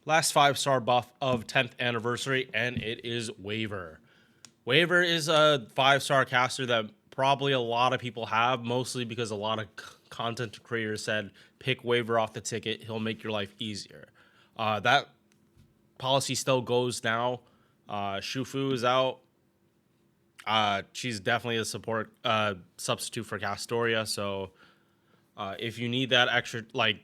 Last 5-star buff of 10th anniversary, and it is Waver. Waver is a 5-star caster that probably a lot of people have, mostly because a lot of content creators said pick Waver off the ticket. He'll make your life easier. That policy still goes now. Shufu is out. She's definitely a support substitute for Castoria. So if you need that extra, like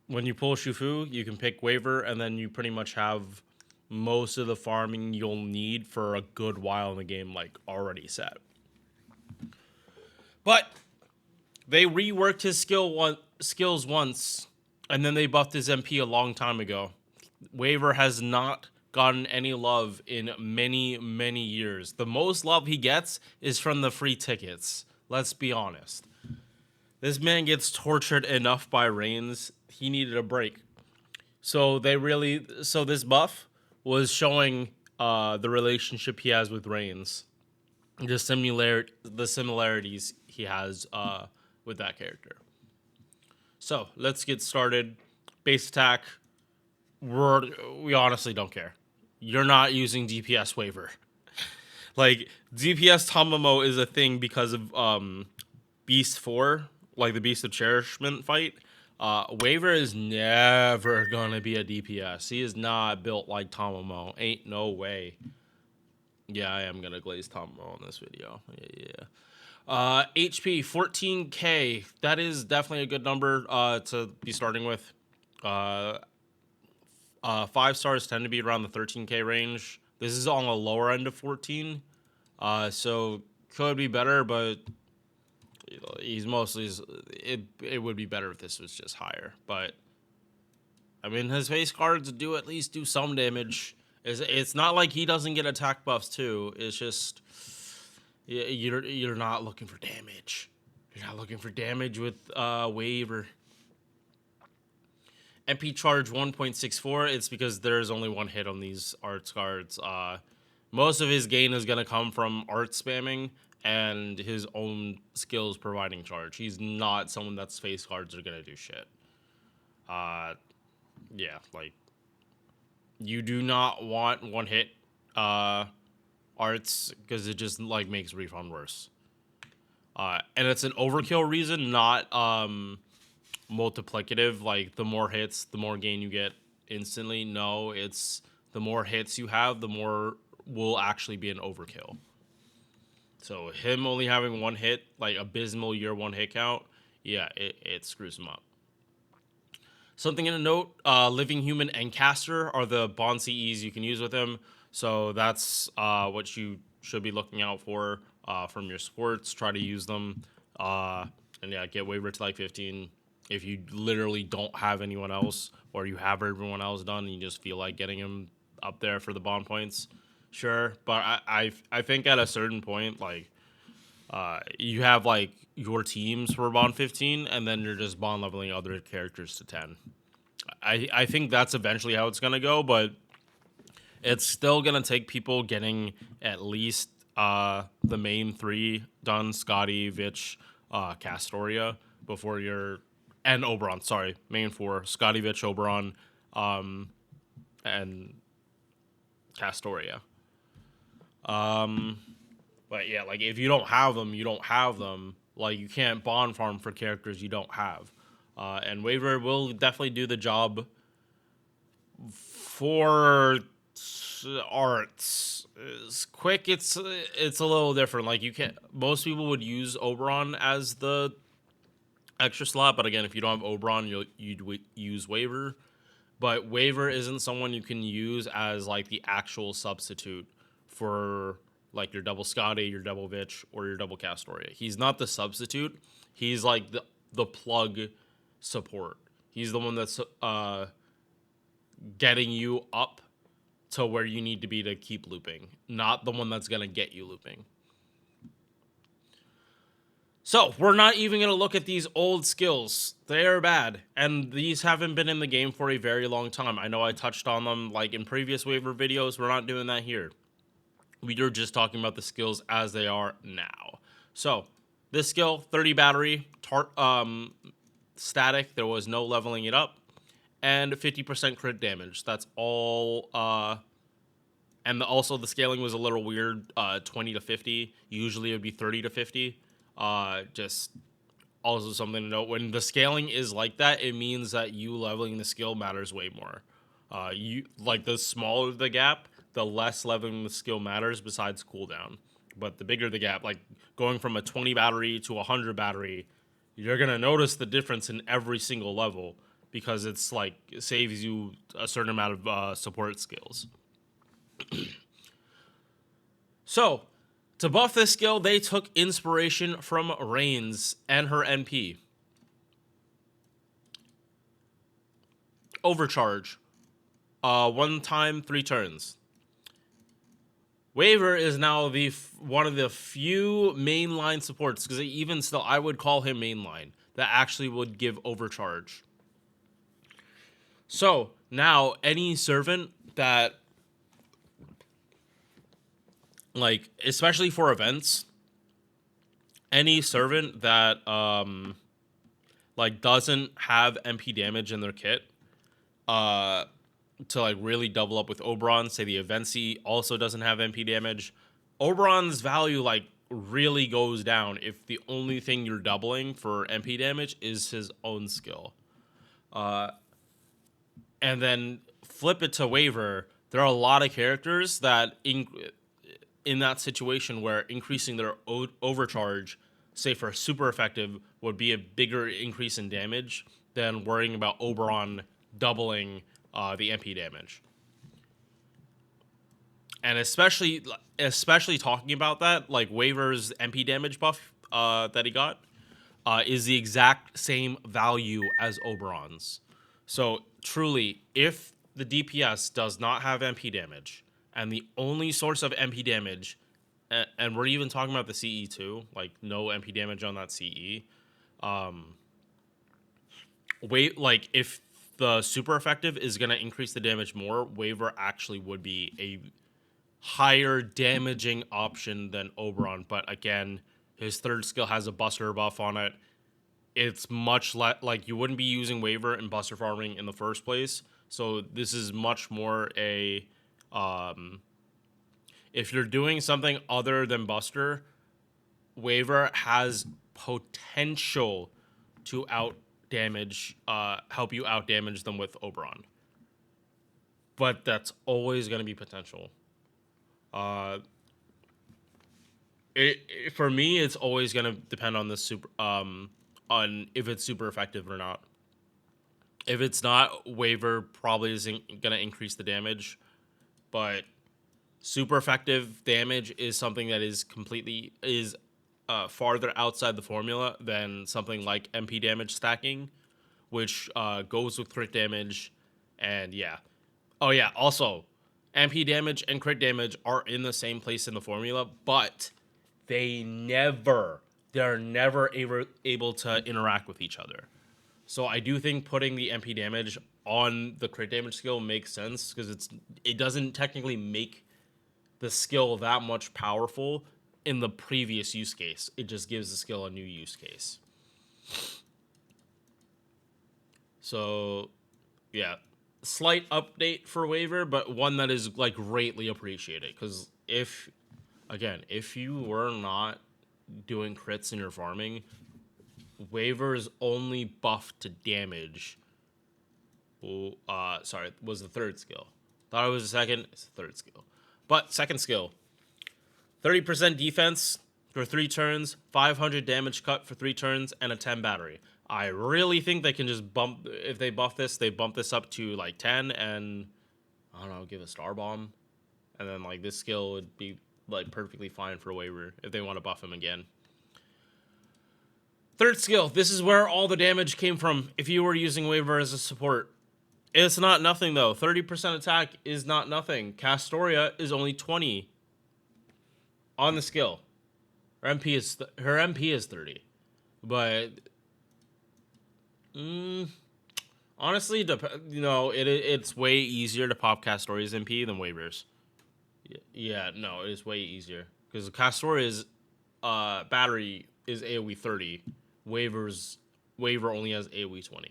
when you pull Shufu, you can pick Waver, and then you pretty much have most of the farming you'll need for a good while in the game, like, already set. But they reworked his skills once, and then they buffed his MP a long time ago. Waver has not gotten any love in many, many years. The most love he gets is from the free tickets. Let's be honest. This man gets tortured enough by Reigns. He needed a break. So this buff was showing the relationship he has with Reigns, the similarities he has with that character. So let's get started. Base attack. We honestly don't care. You're not using DPS Waver. Like, DPS Tamamo is a thing because of Beast 4, like the Beast of Cherishment fight. Waver is never gonna be a DPS. He is not built like Tamamo. Ain't no way. Yeah, I am gonna glaze Tamamo in this video. Yeah. HP 14k. That is definitely a good number to be starting with. 5 stars tend to be around the 13k range. This is on the lower end of 14, so could be better, but he's mostly it would be better if this was just higher. But I mean, his face cards do at least do some damage. It's not like he doesn't get attack buffs too. It's just you're not looking for damage. You're not looking for damage with Waver. MP charge 1.64. It's because there's only one hit on these arts cards. Most of his gain is going to come from art spamming and his own skills providing charge. He's not someone that's face cards are going to do shit. Yeah, like, you do not want one hit arts because it just, like, makes refund worse. And it's an overkill reason, not multiplicative, like the more hits, the more gain you get instantly. No, it's the more hits you have, the more will actually be an overkill. So him only having one hit, like abysmal year 1 hit count, yeah, it screws him up. Something to note, Living Human and Caster are the bond CEs you can use with him. So that's what you should be looking out for from your supports. Try to use them. And yeah, get Waver to like 15. If you literally don't have anyone else, or you have everyone else done and you just feel like getting him up there for the bond points, sure. But I think at a certain point, like, you have like your teams for bond 15, and then you're just bond leveling other characters to 10. I think that's eventually how it's gonna go, but it's still gonna take people getting at least the main 3 done: Scotty, Vitch, Castoria, before you're... And Oberon, sorry. Main 4. Scotty, Vitch, Oberon, and Castoria. But yeah, like, if you don't have them, you don't have them. Like, you can't bond farm for characters you don't have. And Waver will definitely do the job for arts. It's quick, it's a little different. Like, you can't... Most people would use Oberon as the extra slot, but again, if you don't have Oberon, you'd use Waver. But Waver isn't someone you can use as like the actual substitute for like your double Scotty, your double Vitch, or your double Castoria. He's not the substitute. He's like the plug support. He's the one that's getting you up to where you need to be to keep looping, not the one that's gonna get you looping. So, we're not even going to look at these old skills. They are bad, and these haven't been in the game for a very long time. I know I touched on them like in previous Waver videos. We're not doing that here. We are just talking about the skills as they are now. So, this skill, 30 battery, static. There was no leveling it up. and 50% crit damage. That's all. And also the scaling was a little weird. 20 to 50. Usually it would be 30 to 50. Just also something to note. When the scaling is like that, it means that you leveling the skill matters way more. You like the smaller the gap, the less leveling the skill matters besides cooldown. But the bigger the gap, like going from a 20 battery to a 100 battery, you're gonna notice the difference in every single level because it's like it saves you a certain amount of support skills. So, to buff this skill, they took inspiration from Reigns and her NP. Overcharge. 1 time, 3 turns. Waver is now one of the few mainline supports, because even still, I would call him mainline, that actually would give overcharge. So, now, any servant that, like, especially for events, any servant that, like, doesn't have MP damage in their kit, to like really double up with Oberon, say the Evency also doesn't have MP damage, Oberon's value like really goes down if the only thing you're doubling for MP damage is his own skill. And then flip it to Waver, there are a lot of characters that in that situation where increasing their overcharge, say for super effective, would be a bigger increase in damage than worrying about Oberon doubling the MP damage. And especially talking about that, like Waver's MP damage buff that he got is the exact same value as Oberon's. So truly, if the DPS does not have MP damage, and the only source of MP damage, and we're even talking about the CE too, like no MP damage on that CE, like if the super effective is going to increase the damage more, Waver actually would be a higher damaging option than Oberon. But again, his third skill has a Buster buff on it. It's much less, like you wouldn't be using Waver and Buster farming in the first place. So this is much more a, if you're doing something other than Buster, Waver has potential to help you out damage them with Oberon. But that's always going to be potential. For me, it's always going to depend on the super, on if it's super effective or not. If it's not, Waver probably isn't going to increase the damage, but super effective damage is something that is farther outside the formula than something like MP damage stacking, which goes with crit damage, and yeah. Oh yeah, also, MP damage and crit damage are in the same place in the formula, but they're never able to interact with each other. So I do think putting the MP damage on the crit damage skill makes sense, because it doesn't technically make the skill that much powerful in the previous use case. It just gives the skill a new use case. So, yeah, slight update for Waver, but one that is like greatly appreciated. Because if you were not doing crits in your farming, Waver is only buffed to damage. Was the third skill. Thought it was the second. It's the third skill. But second skill, 30% defense for 3 turns, 500 damage cut for 3 turns, and a 10 battery. I really think they can just if they buff this, they bump this up to like 10 and, I don't know, give a star bomb. And then like this skill would be like perfectly fine for Waver if they want to buff him again. Third skill, this is where all the damage came from if you were using Waver as a support. It's not nothing though. 30% attack is not nothing. Castoria is only 20 on the skill. Her MP is 30. But honestly, it's way easier to pop Castoria's MP than Waver's. Yeah, no, it is way easier, because Castoria's battery is AoE 30. Waver only has AoE 20.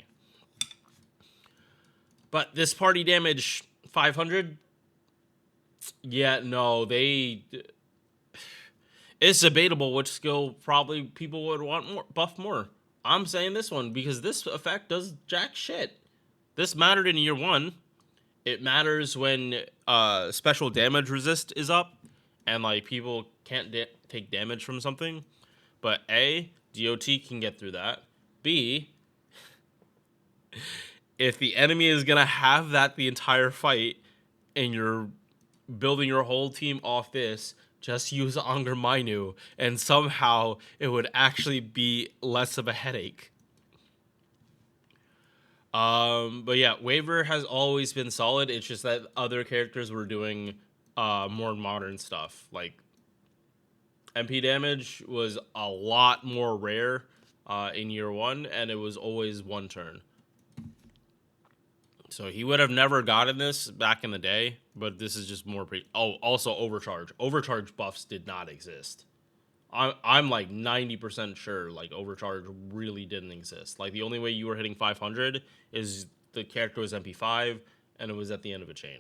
But this party damage 500. Yeah, no, it's debatable which skill probably people would want more buff more. I'm saying this one because this effect does jack shit. This mattered in year 1. It matters when special damage resist is up and like people can't take damage from something. But A, DOT can get through that. B, if the enemy is gonna have that the entire fight and you're building your whole team off this, just use Anger Mainu and somehow it would actually be less of a headache. But yeah, Waver has always been solid. It's just that other characters were doing more modern stuff. Like MP damage was a lot more rare in year 1, and it was always 1 turn. So he would have never gotten this back in the day, but this is just more also overcharge. Overcharge buffs did not exist. I'm like 90% sure like overcharge really didn't exist. Like the only way you were hitting 500 is the character was MP5 and it was at the end of a chain.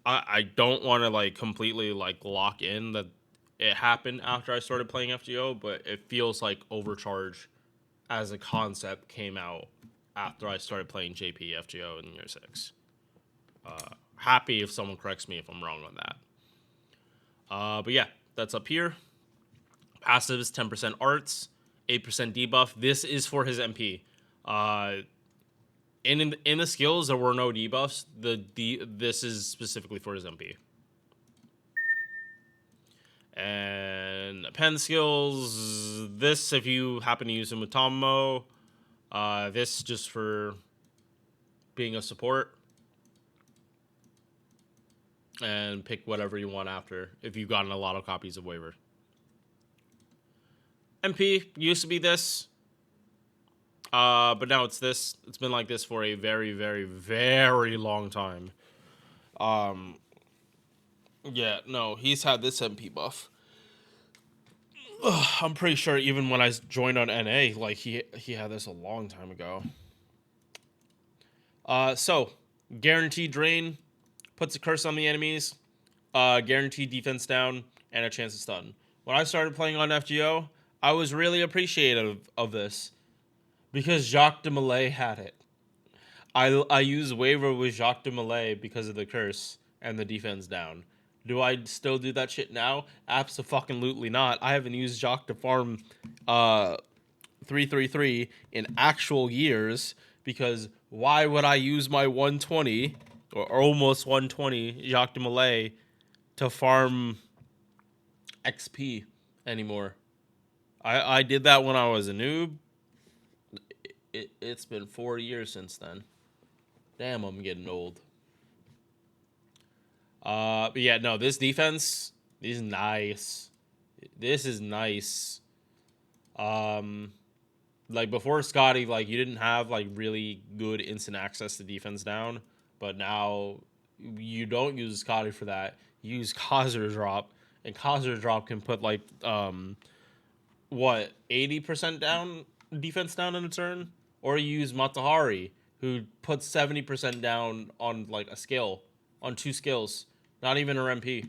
I don't want to like completely like lock in that it happened after I started playing FGO, but it feels like overcharge as a concept came out after I started playing JP FGO in year 6. Happy if someone corrects me if I'm wrong on that. But yeah, that's up here. Passives, 10% arts, 8% debuff. This is for his MP. In the skills, there were no debuffs. This is specifically for his MP. And pen skills, this if you happen to use him with Tommo. This just for being a support. And pick whatever you want after if you've gotten a lot of copies of Waver. MP used to be this. But now it's this. It's been like this for a very, very, very long time. Yeah, no, he's had this MP buff. I'm pretty sure even when I joined on NA, like he had this a long time ago. So guaranteed drain, puts a curse on the enemies, guaranteed defense down, and a chance to stun. When I started playing on FGO, I was really appreciative of this because Jacques de Malay had it. I use Waver with Jacques de Malay because of the curse and the defense down. Do I still do that shit now? Abso-fucking-lutely not. I haven't used Jacques to farm 333 in actual years because why would I use my 120 or almost 120 Jacques de Malay to farm XP anymore? I did that when I was a noob. It's been 4 years since then. Damn, I'm getting old. But yeah, no, this defense is nice. This is nice. Like before Scotty, like you didn't have like really good instant access to defense down, but now you don't use Scotty for that. You use Khazir drop, and Khazir drop can put like 80% down defense down in a turn, or you use Matahari, who puts 70% down on like a skill, on 2 skills, not even her MP.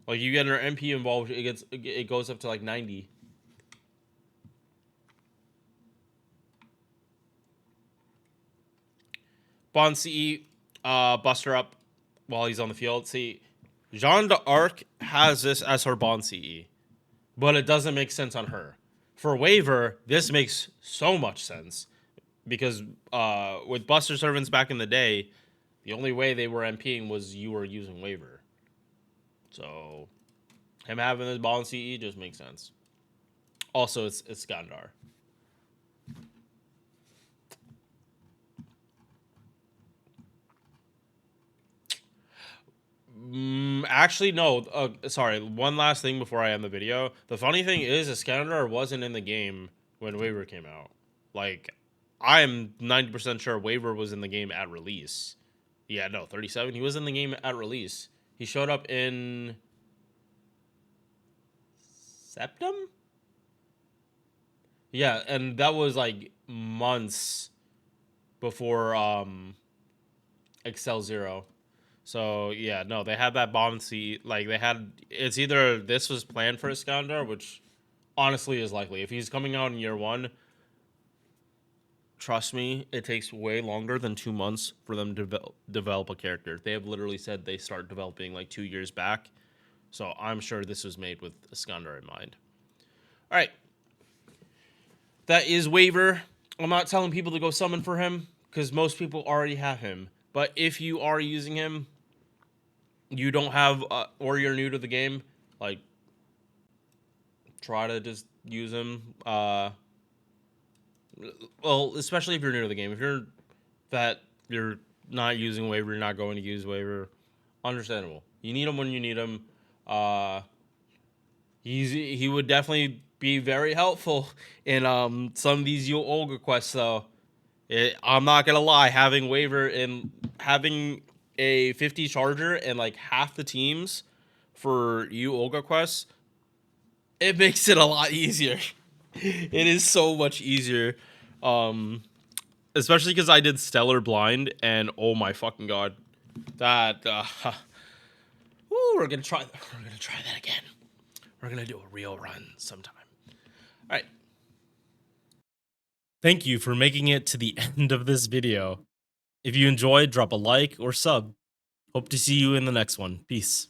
Like you get her MP involved, it goes up to like 90. Bond CE, Buster up while he's on the field. See, Jeanne d'Arc has this as her Bond CE, but it doesn't make sense on her. For Waver, this makes so much sense because with Buster Servants back in the day, the only way they were MPing was you were using Waver. So him having this Bond CE just makes sense. Also, it's Skandar. Actually, no. Sorry. One last thing before I end the video. The funny thing is, Iskandar wasn't in the game when Waver came out. Like, I'm 90% sure Waver was in the game at release. Yeah, no, 37. He was in the game at release. He showed up in Septum? Yeah, and that was like months before Excel Zero. So yeah, no, they had that bomb seat. Like they had, it's either this was planned for Iskandar, which honestly is likely. If he's coming out in year one, trust me, it takes way longer than 2 months for them to develop a character. They have literally said they start developing like 2 years back. So I'm sure this was made with Iskandar in mind. All right, that is waiver. I'm not telling people to go summon for him because most people already have him. But if you are using him, you don't have, or you're new to the game, like try to just use him. Well, especially if you're new to the game. If you're not using waiver, you're not going to use waiver. Understandable. You need him when you need him. Uh, he would definitely be very helpful in some of these Yule Olga quests though. I'm not gonna lie, having waiver and having a 50 charger and like half the teams for you Olga quests, it makes it a lot easier. It is so much easier. Um Especially because I did Stellar Blind and oh my fucking god. That ooh, we're gonna try that again. We're gonna do a real run sometime. Alright. Thank you for making it to the end of this video. If you enjoyed, drop a like or sub. Hope to see you in the next one. Peace.